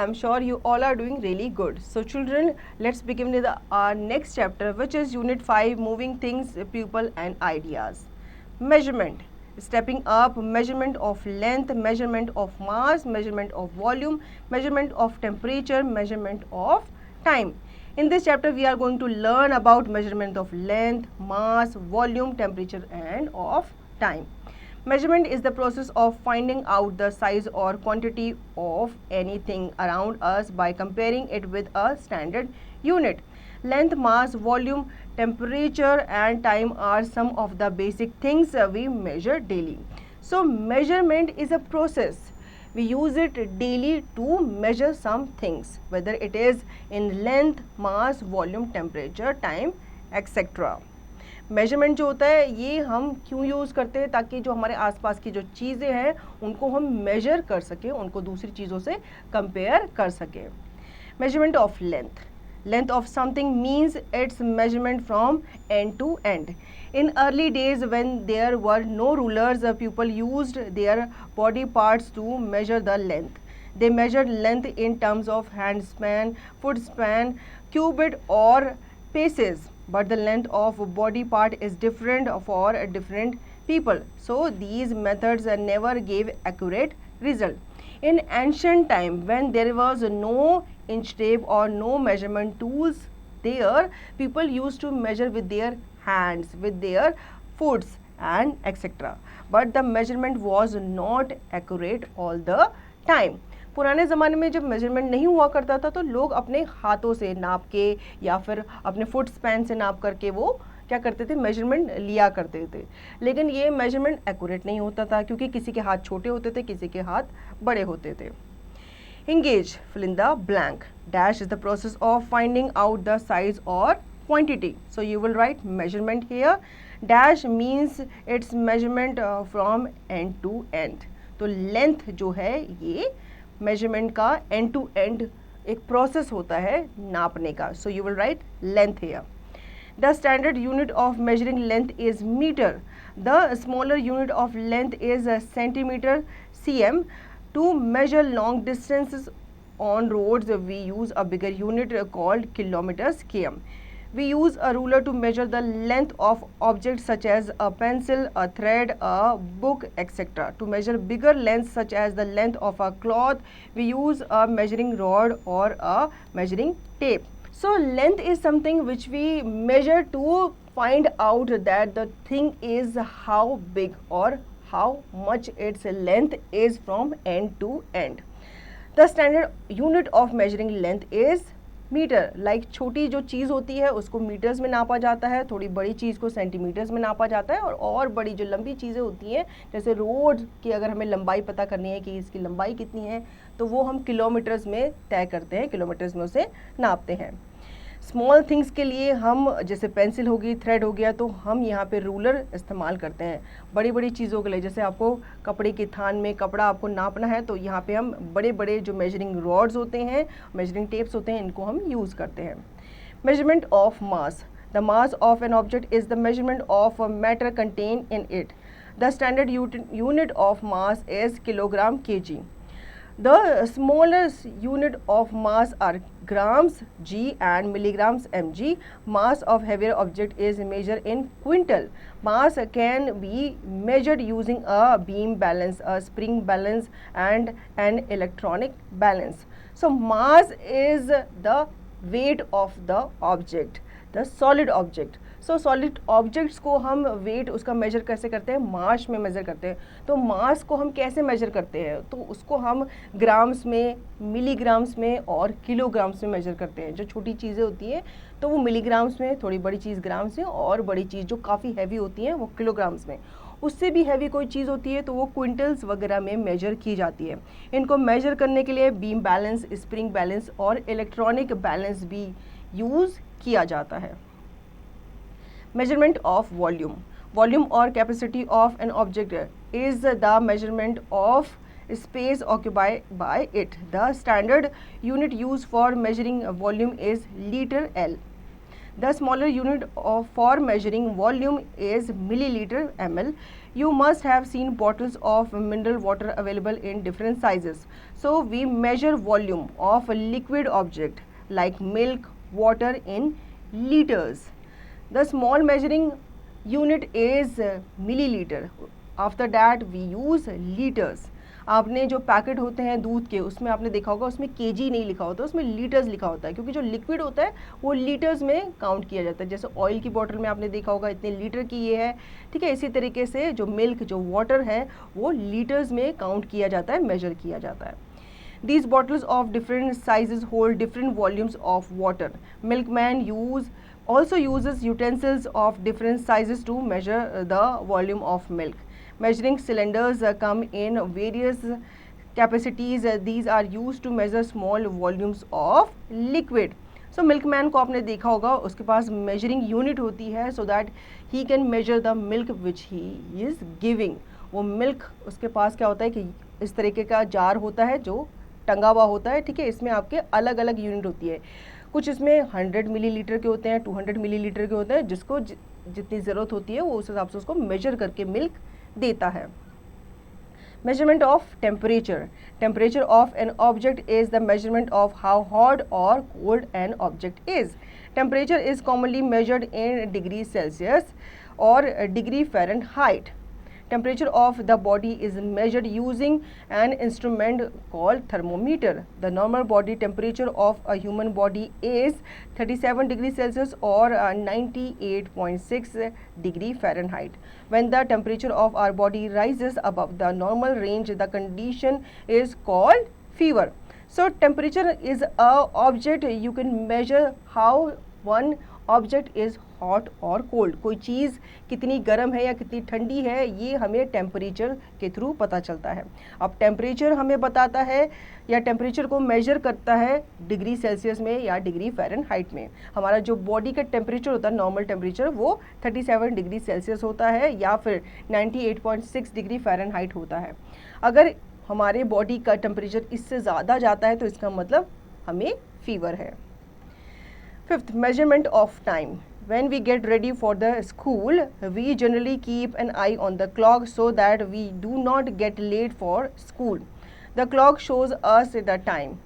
I'm sure you all are doing really good. So children, let's begin with our next chapter, which is Unit 5, Moving Things, People and Ideas. Measurement. Stepping up, measurement of length, measurement of mass, measurement of volume, measurement of temperature, measurement of time. In this chapter, we are going to learn about measurement of length, mass, volume, temperature and of time. Measurement is the process of finding out the size or quantity of anything around us by comparing it with a standard unit. Length, mass, volume, temperature and time are some of the basic things we measure daily. So measurement is a process. We use it daily to measure some things, whether it is in length, mass, volume, temperature, time, etc. Measurement जो होता है ये हम क्यों use करते हैं, ताकि जो हमारे आसपास की जो चीज़ें हैं उनको हम मेजर कर सकें, उनको दूसरी चीज़ों से कंपेयर कर सकें. Measurement of length. Length of something means its measurement from end to end. In early days, when there were no rulers, people used their body parts to measure the length. They measured length in terms of hand span, foot span, cubit or paces. But the length of body part is different for different people. So these methods never gave accurate result. In ancient time, when there was no inch tape or no measurement tools there, people used to measure with their hands, with their foots and etc. But the measurement was not accurate all the time. पुराने ज़माने में जब measurement नहीं हुआ करता था तो लोग अपने हाथों से नाप के या फिर अपने फुट स्पैन से नाप करके वो क्या करते थे, मेजरमेंट लिया करते थे. लेकिन ये मेजरमेंट एक्यूरेट नहीं होता था क्योंकि किसी के हाथ छोटे होते थे, किसी के हाथ बड़े होते थे. Engage, fill in the blank. Dash is the process of finding out the size or quantity. So you will write measurement here. Dash means its measurement from end to end. तो लेंथ जो है ये measurement का end to end एक process होता है नापने का. So you will write length here. The standard unit of measuring length is metre. The smaller unit of length is centimetre cm. To measure long distances on roads, we use a bigger unit called kilometers km. We use a ruler to measure the length of objects such as a pencil, a thread, a book, etc. To measure bigger lengths such as the length of a cloth, we use a measuring rod or a measuring tape. So length is something which we measure to find out that the thing is how big or how much its length is from end to end. The standard unit of measuring length is metre. Like छोटी जो चीज़ होती है उसको metres में नापा जाता है, थोड़ी बड़ी चीज़ को सेंटीमीटर्स में नापा जाता है, और बड़ी जो लंबी चीज़ें होती हैं जैसे रोड की अगर हमें लंबाई पता करनी है कि इसकी लंबाई कितनी है तो वो हम किलोमीटर्स में तय करते हैं, किलोमीटर्स में उसे नापते हैं. स्मॉल थिंग्स के लिए हम जैसे पेंसिल होगी, थ्रेड हो गया, तो हम यहाँ पे रूलर इस्तेमाल करते हैं. बड़ी बड़ी चीज़ों के लिए जैसे आपको कपड़े की थान में कपड़ा आपको नापना है तो यहाँ पे हम बड़े बड़े जो मेजरिंग रॉड्स होते हैं, मेजरिंग टेप्स होते हैं, इनको हम यूज़ करते हैं. Measurement of mass. The mass of an object is the measurement of matter contain in it. The standard unit of mass is kilogram kg. The smallest unit of mass are grams g and milligrams mg. Mass of heavier object is measured in quintal. Mass can be measured using a beam balance, a spring balance and an electronic balance. So mass is the weight of the object, the solid object. So solid objects को हम wait उसका major कैसे करते हैं, मास में major करते हैं. तो मास को हम कैसे मेजर करते हैं, तो उसको हम ग्राम्स में, मिलीग्राम्स में और किलोग्राम्स में मेजर करते हैं. जो छोटी चीज़ें होती हैं तो वो मिलीग्राम्स में, थोड़ी बड़ी चीज़ ग्राम्स में, और बड़ी चीज़ जो काफ़ी हैवी होती है वो किलोग्राम्स में. उससे भी हैवी कोई चीज़ होती है तो वो क्विंटल्स वगैरह में मेजर की जाती है. इनको मेजर करने के लिए बीम बैलेंस, स्प्रिंग बैलेंस और इलेक्ट्रॉनिक बैलेंस भी यूज़ किया जाता है. Measurement of volume. Volume or capacity of an object is the measurement of space occupied by it. The standard unit used for measuring volume is liter L. The smaller unit for measuring volume is milliliter ml. You must have seen bottles of mineral water available in different sizes. So we measure volume of a liquid object like milk, water in liters. The small measuring unit is milliliter. After that we use liters. आपने जो packet होते हैं दूध के, उसमें आपने देखा होगा उसमें केजी नहीं लिखा होता, उसमें लीटर्स लिखा होता है, क्योंकि जो लिक्विड होता है वो लीटर्स में काउंट किया जाता है. जैसे ऑयल की बॉटल में आपने देखा होगा इतने लीटर की ये है, ठीक है. इसी तरीके से जो मिल्क, जो वाटर है, वो लीटर्स में काउंट किया जाता है, मेजर किया जाता है. These bottles of different sizes hold different volumes of water. Milkman also uses utensils of different sizes to measure the volume of milk. Measuring cylinders come in various capacities. These are used to measure small volumes of liquid. So milkman को आपने देखा होगा, उसके पास measuring unit होती है so that he can measure the milk which he is giving. वो milk उसके पास क्या होता है कि इस तरीके का जार होता है जो टंगा हुआ होता है, ठीक है. इसमें आपके अलग अलग यूनिट होती है. कुछ इसमें 100 मिलीलीटर के होते हैं, 200 मिलीलीटर के होते हैं. जिसको जितनी ज़रूरत होती है वो उस हिसाब से उसको मेजर करके मिल्क देता है. Measurement of temperature. Temperature of an object is the measurement of how hot or cold an object is. Temperature is commonly measured in degrees Celsius or degree Fahrenheit. Temperature of the body is measured using an instrument called thermometer. The normal body temperature of a human body is 37 degrees Celsius or 98.6 degree Fahrenheit. When the temperature of our body rises above the normal range, the condition is called fever. So temperature is a object. You can measure how one object is hot और cold. कोई चीज़ कितनी गर्म है या कितनी ठंडी है, ये हमें टेम्परेचर के थ्रू पता चलता है. अब टेम्परेचर हमें बताता है या टेम्परेचर को मेजर करता है डिग्री सेल्सियस में या डिग्री फ़ारेनहाइट में. हमारा जो बॉडी का टेम्परेचर होता है, नॉर्मल टेम्परेचर, वो 37 डिग्री सेल्सियस होता है या फिर 98.6 डिग्री फ़ारेनहाइट होता है. अगर हमारे बॉडी का टेम्परेचर इससे ज़्यादा जाता है तो इसका मतलब हमें फीवर है. Fifth, measurement of time. When we get ready for the school, we generally keep an eye on the clock so that we do not get late for school. The clock shows us the time.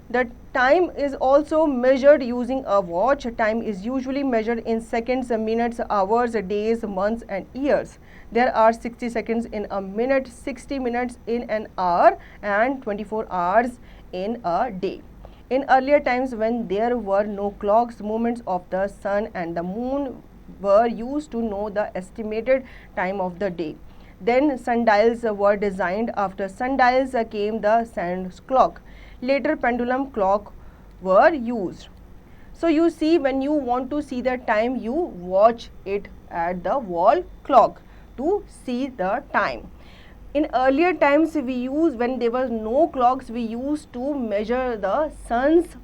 The time is also measured using a watch. Time is usually measured in seconds, minutes, hours, days, months, and years. There are 60 seconds in a minute, 60 minutes in an hour, and 24 hours in a day. In earlier times, when there were no clocks, movements of the sun and the moon were used to know the estimated time of the day. Then sundials were designed. After sundials came the sand clock. Later pendulum clock were used. So you see, when you want to see the time, you watch it at the wall clock to see the time. In earlier times, when there was no clocks, we used to measure the sun's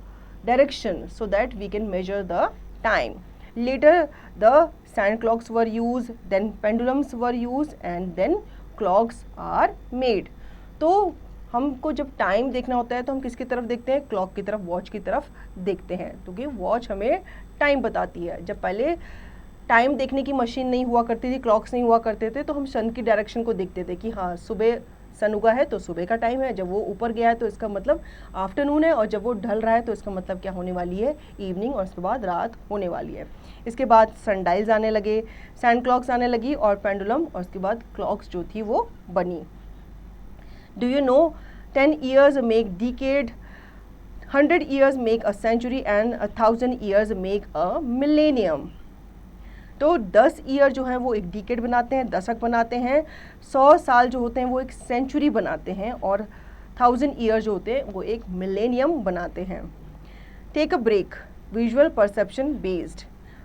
direction so that we can measure the time. Later, the sand clocks were used, then pendulums were used, and then clocks are made. तो हमको जब time देखना होता है तो हम किसकी तरफ देखते हैं? क्लॉक की तरफ, वॉच की तरफ देखते हैं, क्योंकि वॉच हमें टाइम बताती है. जब पहले टाइम देखने की मशीन नहीं हुआ करती थी, क्लॉक्स नहीं हुआ करते थे, तो हम सन की डायरेक्शन को देखते थे कि हाँ सुबह सन उगा है तो सुबह का टाइम है, जब वो ऊपर गया है तो इसका मतलब आफ्टरनून है, और जब वो ढल रहा है तो इसका मतलब क्या होने वाली है? इवनिंग, और उसके बाद रात होने वाली है. इसके बाद सनडाइल्स आने लगे, सैंड क्लॉक्स आने लगी और पेंडुलम, और उसके बाद क्लॉक्स जो थी वो बनी. Do you know 10 years make decade, 100 years make a century, and 1000 years make a millennium. तो 10 ईयर जो हैं वो एक डिकेड बनाते हैं, दशक बनाते हैं. 100 साल जो होते हैं वो एक सेंचुरी बनाते हैं, और 1000 ईयर जो होते हैं वो एक मिलेनियम बनाते हैं. Take a break. Visual perception based.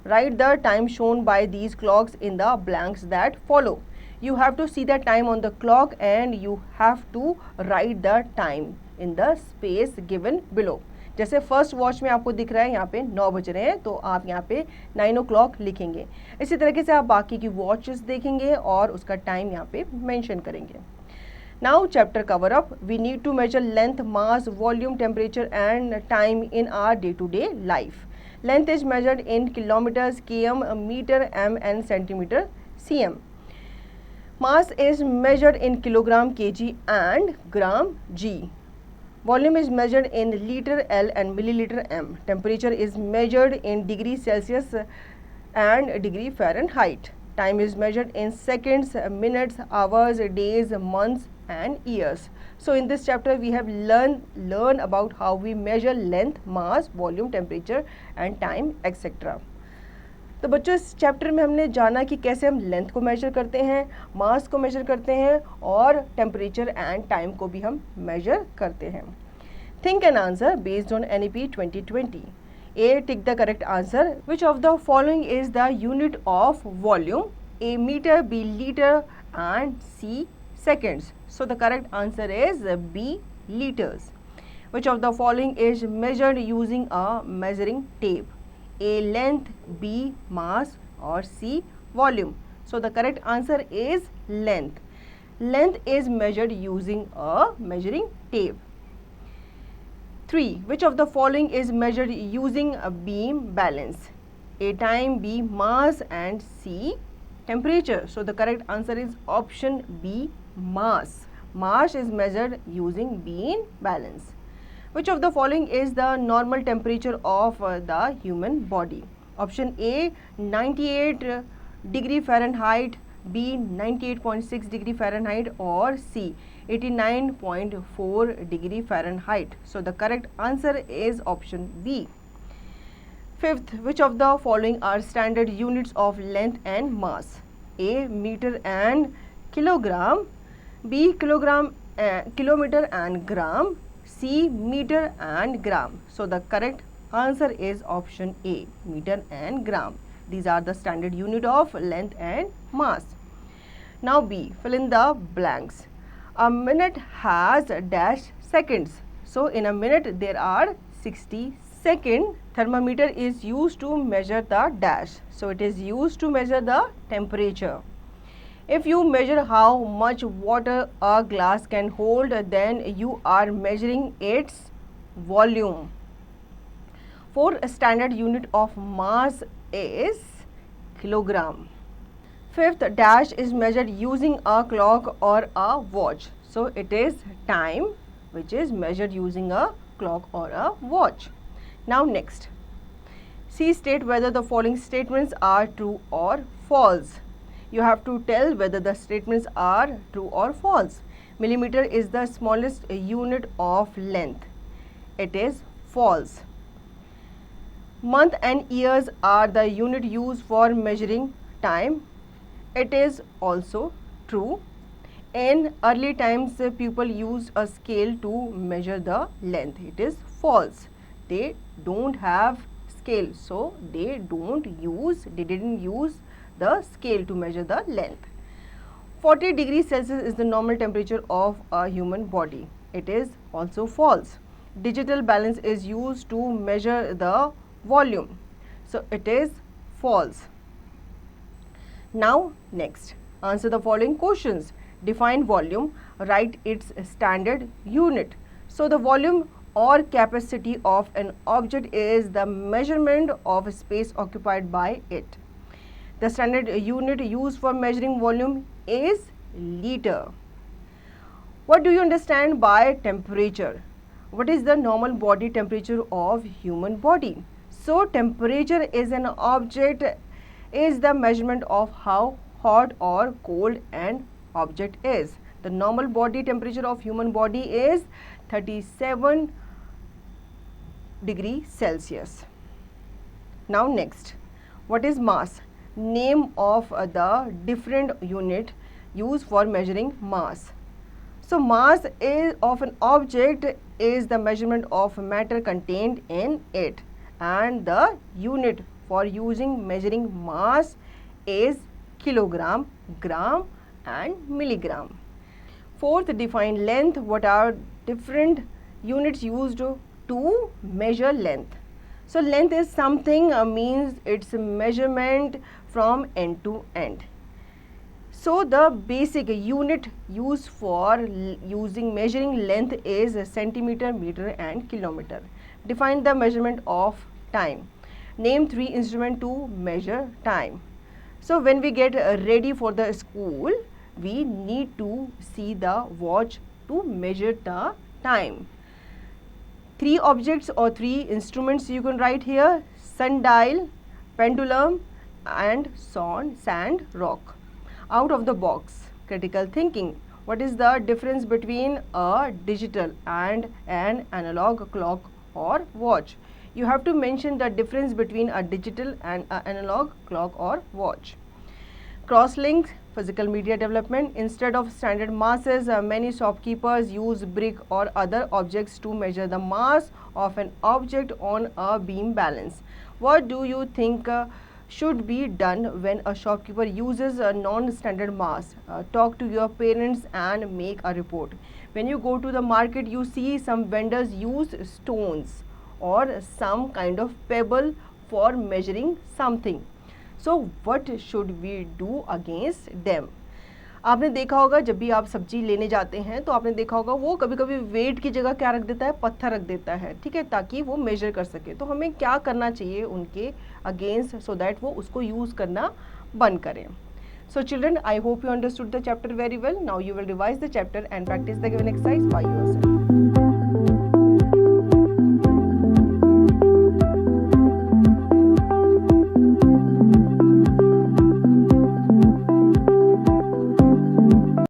Write the time shown by these clocks in the blanks that follow. You have to see the time on the clock and you have to write the time in the space given below. जैसे first watch में आपको दिख रहा है यहाँ पे 9 बज रहे हैं, तो आप यहाँ पे 9 o'clock लिखेंगे. इसी तरीके से आप बाकी की वॉचेस देखेंगे और उसका टाइम यहाँ पे मेंशन करेंगे. Now chapter cover up. We need to measure length, mass, volume, temperature and time in our day to day life. Length is measured in kilometers, km, meter, m and centimeter, cm. Mass is measured in kilogram, kg and gram, g. Volume is measured in liter, L and milliliter, M. Temperature is measured in degree Celsius and degree Fahrenheit. Time is measured in seconds, minutes, hours, days, months and years. So in this chapter we have learn about how we measure length, mass, volume, temperature and time etc. तो बच्चों इस chapter में हमने जाना कि कैसे हम length को मेजर करते हैं, मास को मेजर करते हैं और टेम्परेचर एंड टाइम को भी हम मेजर करते हैं. Think an answer based on NEP 2020. A. Tick the correct answer. Which of the following is the unit of volume? A. Meter, B. Liter and C. Seconds. So the correct answer is B. Liters. Which of the following is measured using a measuring tape? A. Length, B. Mass or C. Volume. So the correct answer is length. Length is measured using a measuring tape. 3. Which of the following is measured using a beam balance? A. Time, B. Mass and C. Temperature. So the correct answer is option B. Mass. Mass is measured using beam balance. Which of the following is the normal temperature of the human body? Option A. 98 degree Fahrenheit, B. 98.6 degree Fahrenheit or C. 89.4 degree Fahrenheit. So the correct answer is option B. 5th, which of the following are standard units of length and mass? A. Meter and kilogram, B. Kilogram, kilometer and gram, C. Meter and gram. So the correct answer is option A. Meter and gram. These are the standard unit of length and mass. Now B. Fill in the blanks. A minute has dash seconds. So in a minute there are 60 seconds. Thermometer is used to measure the dash. So it is used to measure the temperature. If you measure how much water a glass can hold, then you are measuring its volume. 4. Standard unit of mass is kilogram. 5th, dash is measured using a clock or a watch. So it is time, which is measured using a clock or a watch. Now next, C. State whether the following statements are true or false. You have to tell whether the statements are true or false. Millimeter is the smallest unit of length. It is false. Month and years are the unit used for measuring time. It is also true. In early times, people used a scale to measure the length. It is false. They don't have scale, so they didn't use the scale to measure the length. 40 degrees Celsius is the normal temperature of a human body. It is also false. Digital balance is used to measure the volume. So it is false. Now next, answer the following questions. Define volume, write its standard unit. So the volume or capacity of an object is the measurement of space occupied by it. The standard unit used for measuring volume is liter. What do you understand by temperature? What is the normal body temperature of human body? So temperature is an object, is the measurement of how hot or cold an object is. The normal body temperature of human body is 37 degree Celsius. Now next, what is mass? Name of the different unit used for measuring mass. So mass is of an object is the measurement of matter contained in it, and the unit for measuring mass is kilogram, gram and milligram. 4th, define length. What are different units used to measure length? So length is something means it's a measurement from end to end. So the basic unit used for measuring length is centimeter, meter and kilometer. Define the measurement of time. Name 3 instruments to measure time. So when we get ready for the school, we need to see the watch to measure the time. 3 objects or 3 instruments you can write here: sundial, pendulum and sand rock. Out of the box, critical thinking. What is the difference between a digital and an analog clock or watch? You have to mention the difference between a digital and an analog clock or watch. Cross-links, physical media development. Instead of standard masses, many shopkeepers use brick or other objects to measure the mass of an object on a beam balance. What do you think should be done when a shopkeeper uses a non-standard mass? Talk to your parents and make a report. When you go to the market, you see some vendors use stones or some kind of pebble for measuring something. So what should we do against them? आपने देखा होगा जब भी आप सब्जी लेने जाते हैं तो आपने देखा होगा वो कभी कभी वेट की जगह क्या रख देता है, पत्थर रख देता है, ठीक है, ताकि वो मेजर कर सके. तो हमें क्या करना चाहिए उनके अगेंस्ट सो दैट वो उसको यूज़ करना बंद करें. So children, I hope you understood the chapter very well. Now you will revise the chapter and practice the given exercise by yourself.